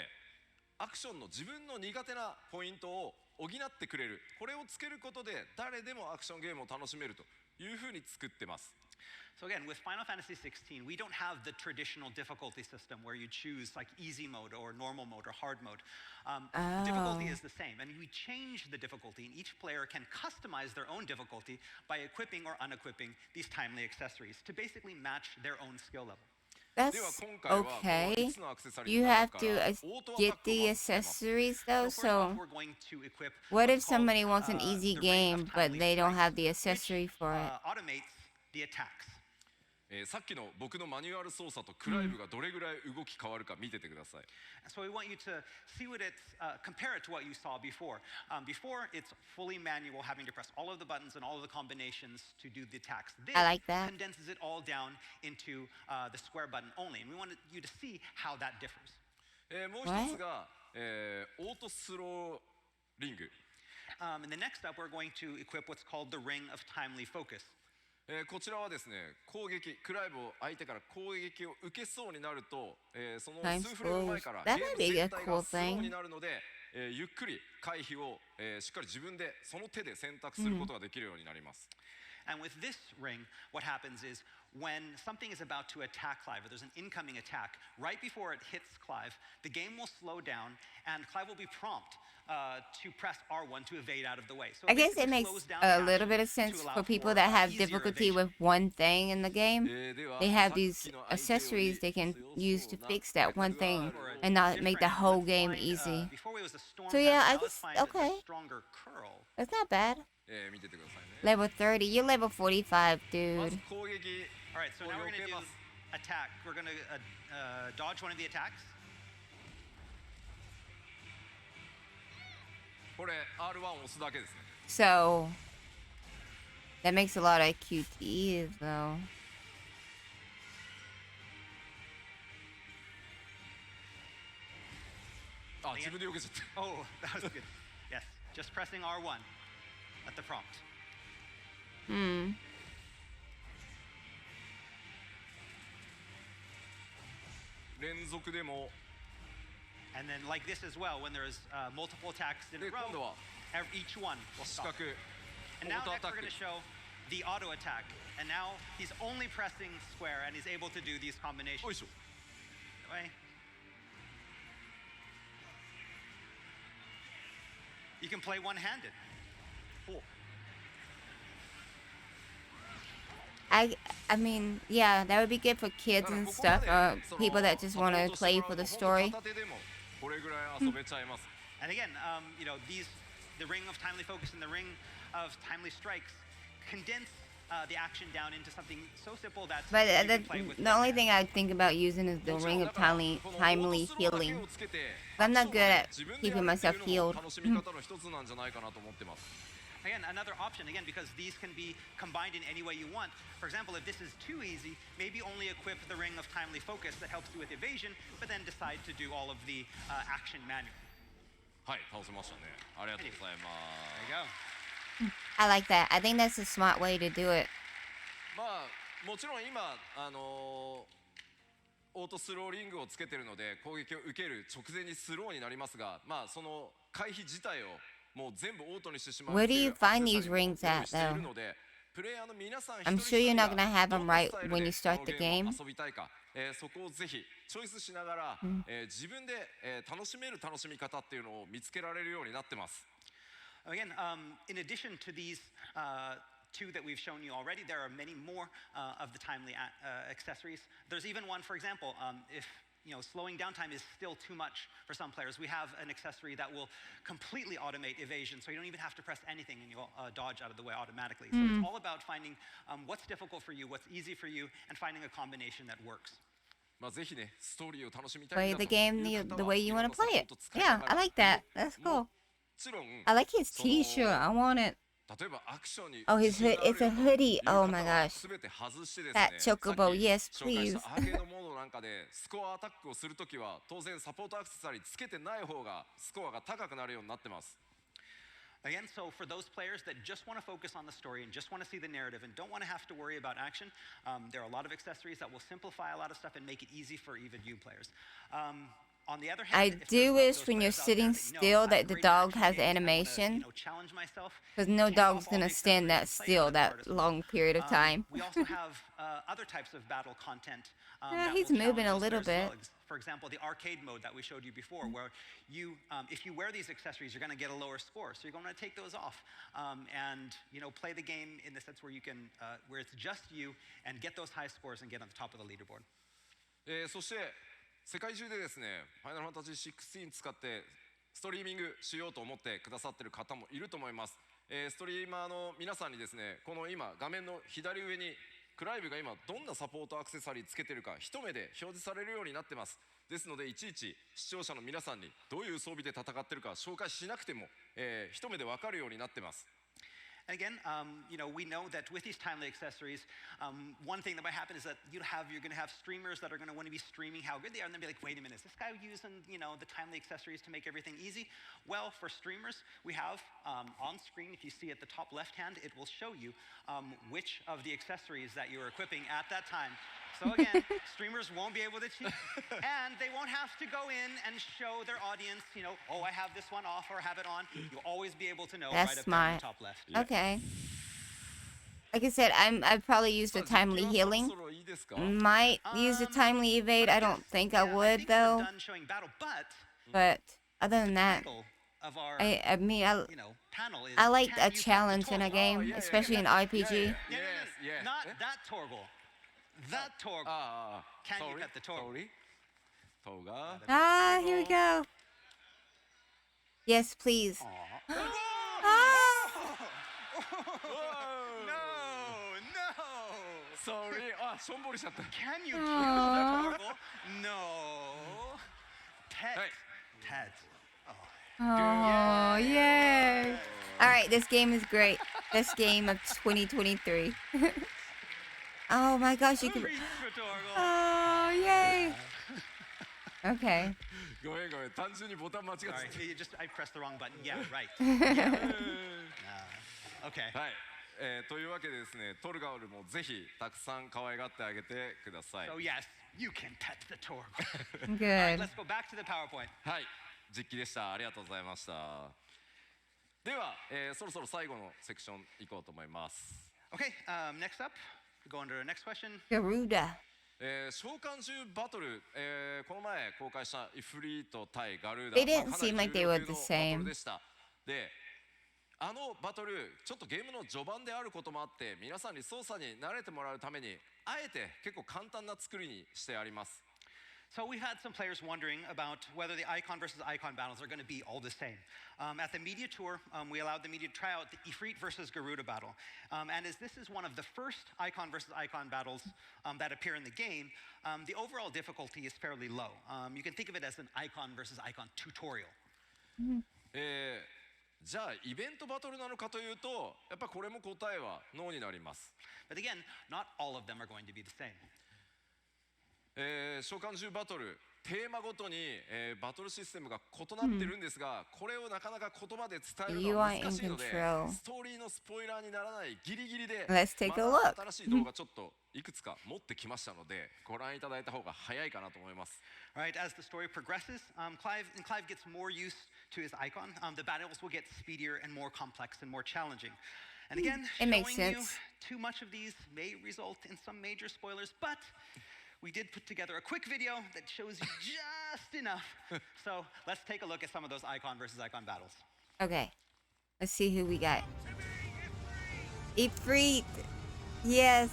アクションの自分の苦手なポイントを補ってくれるこれをつけることで誰でもアクションゲームを楽しめるというふうに作ってます So again, with Final Fantasy 16, we don't have the traditional difficulty system where you choose like easy mode or normal mode or hard mode. Difficulty is the same, and we change the difficulty, and each player can customize their own difficulty by equipping or unequipping these timely accessories to basically match their own skill level. That's では今回はこの okay. 5つのアクセサリー You の have 中から to オートアタッ get クを the まず使います accessories though. So first off, So we're going to equip what if what's called, somebody wants an easy the ring of game but timely they don't strikes, have the which, accessory for it? Automates the attacks. さっきの僕のマニュアル操作とクライブがどれぐらい動き変わるか見ててください And so we want you to see what it's, compare it to what you saw before. Before, it's fully manual, having to press all of the buttons and all of the combinations to do the attacks. This I like that. condenses it all down into the square button only. And we want you to see how that differs. もう一つが、オートスローリング And the next up, we're going to equip what's called the Ring of Timely Focus. こちらはですね攻撃クライブを相手から攻撃を受けそうになると、その Time 数フレーム前から slows. ゲ That ー might be ム a 全体 cool がスロー thing. になるので、ゆっくり回避を、しっかり自分でその手で選択することができるようになります、And with this ring, what happens is when something is about to attack Clive, or there's an incoming attack, right before it hits Clive, the game will slow down and Clive will be prompt to press R1 to evade out of the way. So I guess basically it makes slows down a the little action bit of to sense allow for people for, that have easier difficulty evasion. with one thing in the game. では They さ have っ these きの相手より accessories they can 強 use そ to うな fix that one テクがあ thing る and not make the Different. whole Let's game find, easy. before it was a storm So yeah, pattern, I now let's guess- find a okay. stronger curl. That's not bad. 見ててくださいね Level 30. You're level 45, ま dude. ず攻撃 All right, so を now we're 避 going to け do ます attack. We're going to dodge one of the attacks. これ R1 を押すだけですね So that makes a lot of QTs though. あ自分で避けちゃった Oh, that was good. Yes, just pressing R1 at the prompt. Hmm. 連続でも And then like this as well, when there's multiple attacks in で a 今度 row, は each one will 四 stop. 角 And now オートア next タッ we're ク going to show the auto attack. And now he's only pressing square and he's able to do these よ combinations. いしょ Right? You can play one-handed. I mean, yeah, that would be good for kids だから and ここま stuff, で or その people that just サポ want ー to トして play もら for う the と story. 本当片手でもこれぐらい遊べちゃいます And again, you know, the ring of timely focus and the ring of timely strikes condense the action down into something so simple that But you can play with the one only hand. thing I think about using is the もちろ ring ん of だから timely この timely オートスローだけ healing. をつけて I'm not アクションを good at 自分で keeping やるって myself いうのも healed. 楽しみ方の一つなんじゃないかなと思ってます Again, another option, again, because these can be combined in any way you want. For example, if this is too easy, maybe only equip the Ring of Timely Focus that helps you with evasion, but then decide to do all of the action manually. はい、倒せましたね。ありがとうございま There you go. I like that. I think that's a smart way to do it. す。まあもちろん今オートスローリングをつけてるので攻撃を受ける直前にスローになりますが、まあその回避自体をもう全部オートにしてしまう。 Where do you find these rings at, though? I'm sure you're not gonna have them right when you start the game. 遊びたいか、そこをぜひチョイスしながら、自分で、楽しめる楽しみ方っていうのを見つけられるようになってます。 Again, in addition to these two that we've shown you already, there are many more of the timely accessories. There's even one, for example, if slowing down time is still too much for some players, we have an accessory that will completely automate evasion, so you don't even have to press anything and you'll dodge out of the way automatically. So it's all about finding what's difficult for you, what's easy for you, and finding a combination that works. まあぜひね、ストーリーを楽しみたい Play なと the game いう the 方は way you want to いろんなサポ play ー it. ト使いな Yeah, が I ら like that. That's も cool. ちろん I like his その T-shirt. I want it. 例えばアクションに Oh, his 自信 hood. がある It's a よと hoodie. いう Oh 方 my は gosh. 全て外してです That ね、 chocobo. さっき Yes, 紹介し please. たアーケードモードなんかでスコアアタックをするときは当然サポートアクセサリーつけてない方がスコアが高くなるようになってます。 Again, so for those players that just want to focus on the story and just want to see the narrative and don't want to have to worry about action, there are a lot of accessories that will simplify a lot of stuff and make it easy for even you players. On the other hand, I if do there's wish those when you're players out there sitting that, still I'm that the great at dog action has games, I wanna, animation. challenge myself, Because no can't go dog's off all gonna the stand that accessories, play still with the that card as well. long period of time. We also have other types of battle content. Yeah, That he's will moving a challenge those little players as bit. well. For example, the arcade mode that we showed you before, where you, if you wear these accessories, you're going to get a lower score. So you're going to take those off and play the game in the sense where you can, where it's just you, and get those high scores and get on the top of the leaderboard. そして世界中でですね、ファイナルファンタジー16使ってストリーミングしようと思ってくださってる方もいると思います。ストリーマーの皆さんにですね、この今画面の左上にクライブが今どんなサポートアクセサリーつけてるか一目で表示されるようになってます。ですのでいちいち視聴者の皆さんにどういう装備で戦ってるか紹介しなくても、一目で分かるようになってます。 And again, we know that with these timely accessories, one thing that might happen is that you're going to have streamers that are going to want to be streaming how good they are, and then be like, wait a minute, is this guy using, the timely accessories to make everything easy? Well, for streamers, we have on screen, if you see at the top left hand, it will show you which of the accessories that you're equipping at that time. So again, streamers won't be able to cheat, and they won't have to go in and show their audience, oh, I have this one off or have it on. You'll always be able to know That's right up there in smart. the top left. Okay. Like I said, I'd probably use the timely healing. そろそろいいですか？ Might use the timely evade. I don't think I Yeah, would think though. we're done showing battle, but But other than that, title of our I mean panel is I like can a you pet the challenge in a Torgal? game, especially in RPG. Yes, Not that Torgal. That Torgal. ああ、 Can you sorry, pet the Torgal? sorry. トウが Ah, here we go. Yes, please. Aw. Ah! No. sorry あ、しょんぼりしちゃった。 Can you kill the Aw. Torgal? No. Pet. Hey. Pet. Oh, yay. All right, this game is great. Best game of 2023. Oh my gosh, you Who could. reached for Torgal? Oh, yay. Okay. ごめんごめん、単純にボタン間違ってた。 Sorry, I pressed the wrong button. Yeah, right. Okay. はい、というわけでですね、トルガオルもぜひたくさん可愛がってあげてください。 So yes, you can pet the Torgal. Good. Let's go back to the PowerPoint. はい、実機でした。ありがとうございました。では、そろそろ最後のセクション行こうと思います。 Okay, next up, we go on to our next question. Garuda. 召喚獣バトル、この前公開したイフリート対ガルーダ They didn't かなり seem like they 重 were 量級 the のバト same. ルでした。で、あのバトルちょっとゲームの序盤であることもあって皆さんに操作に慣れてもらうためにあえて結構簡単な作りにしてあります。 So we had some players wondering about whether the icon versus icon battles are going to be all the same. At the media tour, we allowed the media to try out the Ifrit versus Garuda battle. And as this is one of the first icon versus icon battles that appear in the game, the overall difficulty is fairly low. You can think of it as an icon versus icon tutorial. じゃあイベントバトルなのかというと、やっぱこれも答えはノーになります。 But again, not all of them are going to be the same. 召喚獣バトルテーマごとに、バトルシステムが異なってるんですが、これをなかなか言葉で伝えるのは難しいので、ストーリーのスポイラーにならないギリギリで、 Let's take a ま look. た新しい動画ちょっといくつか持ってきましたので、ご覧いただいた方が早いかなと思います。 Right, as the story progresses, Clive gets more used to his icon. The battles will get speedier and more complex and more challenging. And again, It makes showing you sense. too much of these may result in some major spoilers, but we did put together a quick video that shows you just enough. So let's take a look at some of those icon versus icon battles. Okay. Let's see who we got. Ifrit. Yes.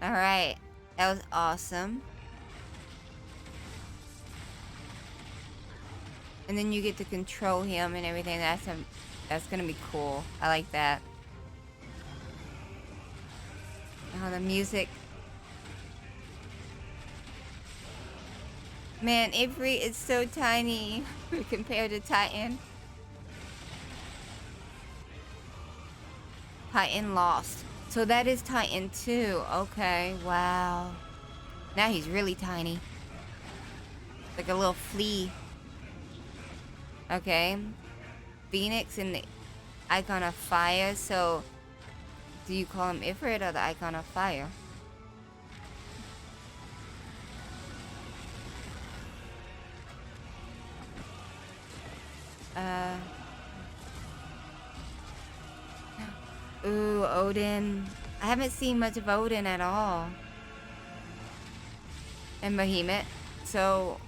All right. That was awesome. And then you get to control him and everything. That's gonna be cool. I like that. Oh, the music. Man, Ifrit is so tiny compared to Titan. Titan lost. So that is Titan too. Okay, wow. Now he's really tiny. Like a little flea. Okay. Phoenix and the icon of fire. So do you call him Ifrit or the icon of fire? Ooh, Odin. I haven't seen much of Odin at all. And Behemoth. So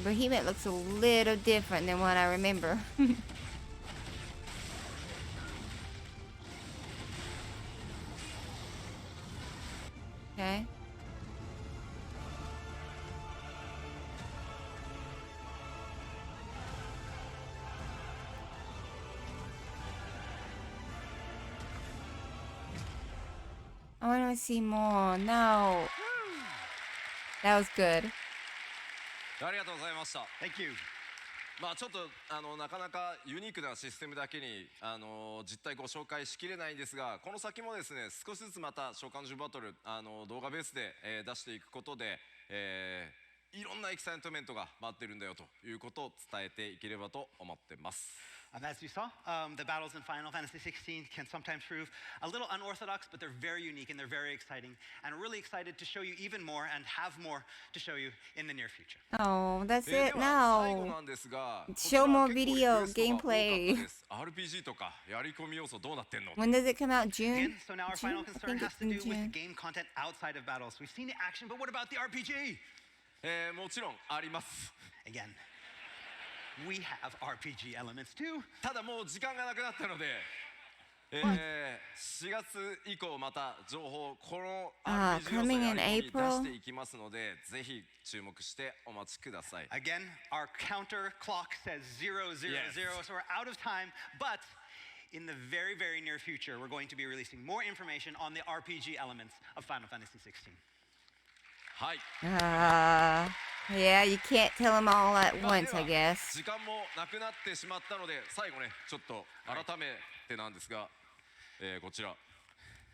Behemoth looks a little different than what I remember. Okay. I want to see more. No. That was good. ありがとうございました。 Thank you. まあちょっとなかなかユニークなシステムだけに実態ご紹介しきれないんですが、この先もですね、少しずつまた召喚獣バトル動画ベースで、出していくことで、いろんなエキサイトメントが待ってるんだよということを伝えていければと思ってます。 As you saw, the battles in Final Fantasy XVI can sometimes prove a little unorthodox, but they're very unique and they're very exciting. And we're really excited to show you even more and have more to show you in the near future. Oh, that's で it は最後 now. なんですが、 Show more こちら video 結構リクエストが多かった gameplay. です。 RPG とかやり込み要素どうなってんの？ When does it come out? Again, June? so now our June? final I concern think has it's to in do with June. game content outside of battles. We've seen the action, but what about the RPG? もちろんあります。 Again, we have RPG elements too. ただもう時間がなくなったので、4月以降また情報この RPG 要素 coming や in り込み出 April? していきますので、ぜひ注目してお待ちください。 Again, our counter clock says 000, Yes. so we're out of time. But in the very, very near future, we're going to be releasing more information on the RPG elements of Final Fantasy XVI. はい。 Yeah, you can't tell them all at まあ once, で I は guess. 時間もなくなってしまったので、最後ねちょっと改めてなんですが、こちら。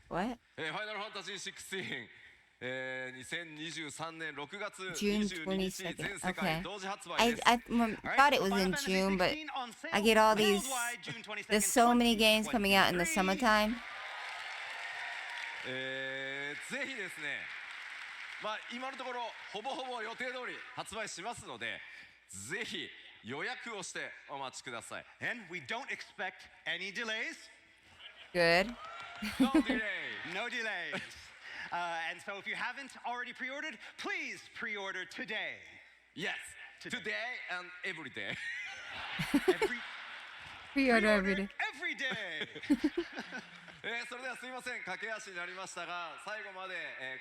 What? ファイナルファンタジー16、2023年6月 June 22日 22nd. 全世界 Okay. 同時発売 I です。 thought it was in June, but I get all these. There's so many games coming out in the summertime. ぜひですね、まあ今のところほぼほぼ予定通り発売しますので、ぜひ予約をしてお待ちください。 And we don't expect any delays. Good. No delay. No delays. And so if you haven't already pre-ordered, please pre-order today. Yes. Today and every day. Every Pre-order every pre-order day. every day. それではすいません、駆け足になりましたが、最後まで、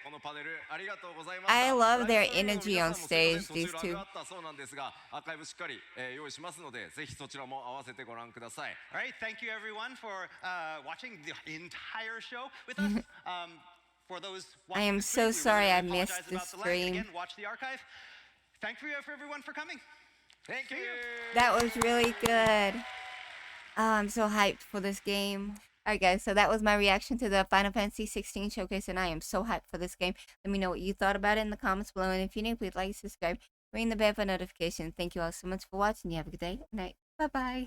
このパネルありがとうございました。 I love their ライブストリームの energy 皆 on さんもすいま stage, せん、途中 these ラグ two. あったそうなんですが、アーカイブしっかり、用意しますので、ぜひそちらも合わせてご覧ください。 All right, thank you everyone for watching the entire show with us. For those I watching am the so stream, we sorry I really missed apologize the about the lag. stream. Again, watch the archive. Thank you for everyone for coming. Thank you. That was really good. Oh, I'm so hyped for this game. Alright guys, so that was my reaction to the Final Fantasy 16 showcase, and I am so hyped for this game. Let me know what you thought about it in the comments below, and if you're new, please like, subscribe, ring the bell for notifications. Thank you all so much for watching. You have a good day, night, bye bye.